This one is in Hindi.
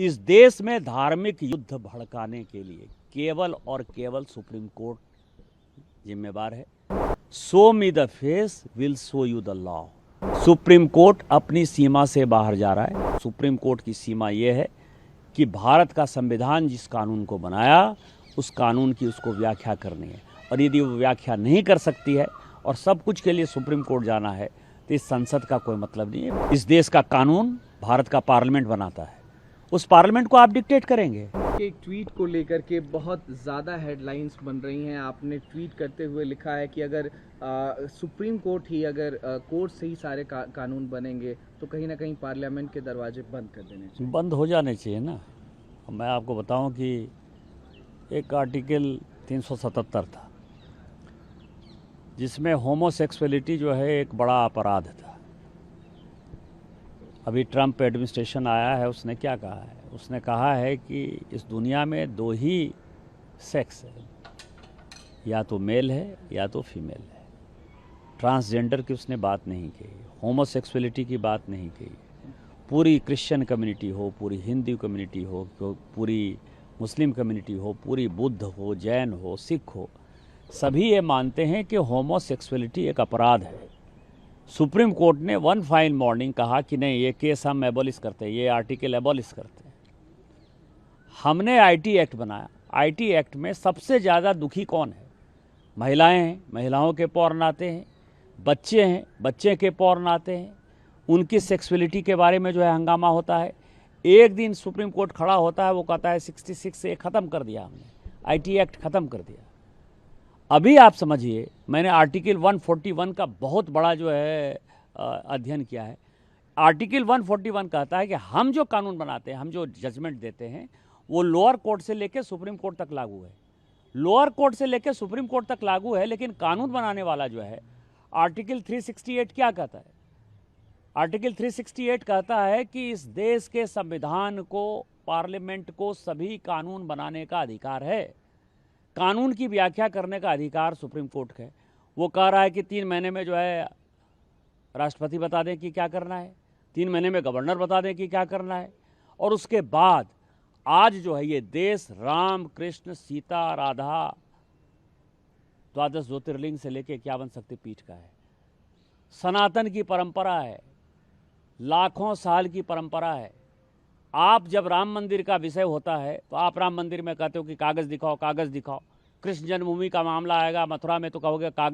इस देश में धार्मिक युद्ध भड़काने के लिए केवल और केवल सुप्रीम कोर्ट जिम्मेवार है। Show me the face will show you the law. Supreme court अपनी सीमा से बाहर जा रहा है। सुप्रीम कोर्ट की सीमा यह है कि भारत का संविधान जिस कानून को बनाया उस कानून की उसको व्याख्या करनी है, और यदि वो व्याख्या नहीं कर सकती है और सब कुछ के लिए सुप्रीम कोर्ट जाना है तो इस संसद का कोई मतलब नहीं है। इस देश का कानून भारत का पार्लियामेंट बनाता है, उस पार्लियामेंट को आप डिक्टेट करेंगे। एक ट्वीट को लेकर के बहुत ज़्यादा हेडलाइंस बन रही हैं। आपने ट्वीट करते हुए लिखा है कि अगर सुप्रीम कोर्ट ही अगर कोर्ट से ही सारे कानून बनेंगे तो कहीं ना कहीं पार्लियामेंट के दरवाजे बंद कर देने चाहिए। बंद हो जाने चाहिए ना। मैं आपको बताऊं कि एक आर्टिकल 377 था जिसमें होमोसेक्सुअलिटी जो है एक बड़ा अपराध था। अभी ट्रंप एडमिनिस्ट्रेशन आया है, उसने क्या कहा है? उसने कहा है कि इस दुनिया में दो ही सेक्स है, या तो मेल है या तो फीमेल है। ट्रांसजेंडर की उसने बात नहीं कही, होमोसेक्सुअलिटी की बात नहीं कही। पूरी क्रिश्चियन कम्युनिटी हो, पूरी हिंदू कम्युनिटी हो, पूरी मुस्लिम कम्युनिटी हो, पूरी बुद्ध हो, जैन हो, सिख हो, सभी ये मानते हैं कि होमोसेक्सुअलिटी एक अपराध है। सुप्रीम कोर्ट ने वन फाइन मॉर्निंग कहा कि नहीं, ये केस हम एबॉलिश करते हैं, ये आर्टिकल एबॉलिश करते हैं। हमने आईटी एक्ट बनाया। आईटी एक्ट में सबसे ज़्यादा दुखी कौन है? महिलाएं हैं, महिलाओं के पौर्ण आते हैं, बच्चे हैं, बच्चे के पौर्ण आते हैं, उनकी सेक्सुअलिटी के बारे में जो है हंगामा होता है। एक दिन सुप्रीम कोर्ट खड़ा होता है, वो कहता है 66 से ख़त्म कर दिया हमने, आईटी एक्ट ख़त्म कर दिया। अभी आप समझिए, मैंने आर्टिकल 141 का बहुत बड़ा जो है अध्ययन किया है। आर्टिकल 141 कहता है कि हम जो कानून बनाते हैं, हम जो जजमेंट देते हैं, वो लोअर कोर्ट से लेकर सुप्रीम कोर्ट तक लागू है। लोअर कोर्ट से लेकर सुप्रीम कोर्ट तक लागू है, लेकिन कानून बनाने वाला जो है आर्टिकल 368 क्या कहता है? आर्टिकल 368 कहता है कि इस देश के संविधान को, पार्लियामेंट को सभी कानून बनाने का अधिकार है। कानून की व्याख्या करने का अधिकार सुप्रीम कोर्ट का है। वो कह रहा है कि 3 महीने में जो है राष्ट्रपति बता दें कि क्या करना है, 3 महीने में गवर्नर बता दें कि क्या करना है, और उसके बाद आज जो है ये देश राम कृष्ण सीता राधा द्वादश ज्योतिर्लिंग से लेके 51 शक्तिपीठ का है। सनातन की परंपरा है, लाखों साल की परंपरा है। आप जब राम मंदिर का विषय होता है तो आप राम मंदिर में कहते हो कि कागज़ दिखाओ, कागज़ दिखाओ। कृष्ण जन्मभूमि का मामला आएगा मथुरा में तो कहोगे कागज़